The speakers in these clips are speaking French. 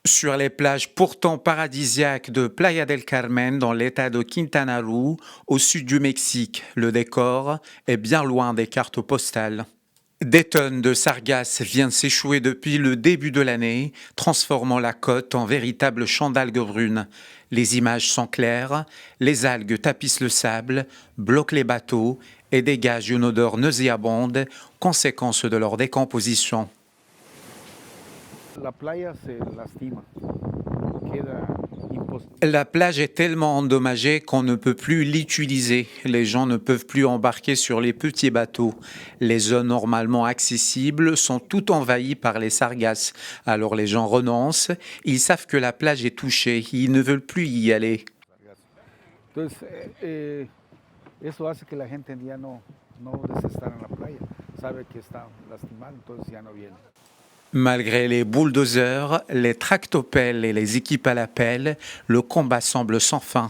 Sur les plages pourtant paradisiaques de Playa del Carmen dans l'état de Quintana Roo, au sud du Mexique, le décor est bien loin des cartes postales. Des tonnes de sargasses viennent s'échouer depuis le début de l'année, transformant la côte en véritable champ d'algues brunes. Les images sont claires, les algues tapissent le sable, bloquent les bateaux et dégagent une odeur nauséabonde, conséquence de leur décomposition. La playa se lastima, queda imposible. La plage est tellement endommagée qu'on ne peut plus l'utiliser. Les gens ne peuvent plus embarquer sur les petits bateaux. Les zones normalement accessibles sont toutes envahies par les sargasses. Alors les gens renoncent. Ils savent que la plage est touchée. Ils ne veulent plus y aller. Entonces, eso hace que la gente ya no desea estar en la playa. Sabe que está lastimado, entonces ya no viene. Malgré les bulldozers, les tractopelles et les équipes à la pelle, le combat semble sans fin.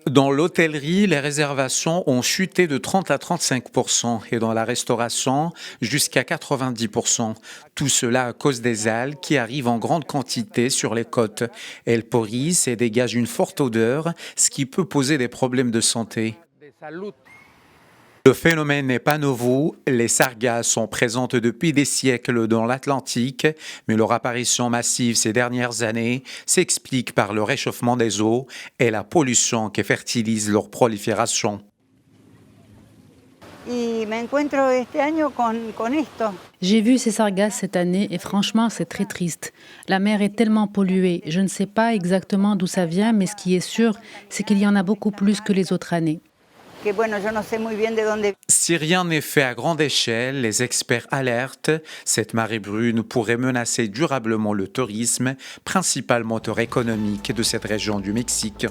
Dans l'hôtellerie, les réservations ont chuté de 30 à 35% et dans la restauration, jusqu'à 90%. Tout cela à cause des algues qui arrivent en grande quantité sur les côtes. Elles pourrissent et dégagent une forte odeur, ce qui peut poser des problèmes de santé. Le phénomène n'est pas nouveau, les sargasses sont présentes depuis des siècles dans l'Atlantique, mais leur apparition massive ces dernières années s'explique par le réchauffement des eaux et la pollution qui fertilise leur prolifération. J'ai vu ces sargasses cette année et franchement, c'est très triste. La mer est tellement polluée. Je ne sais pas exactement d'où ça vient, mais ce qui est sûr, c'est qu'il y en a beaucoup plus que les autres années. Si rien n'est fait à grande échelle, les experts alertent, cette marée brune pourrait menacer durablement le tourisme, principal moteur économique de cette région du Mexique.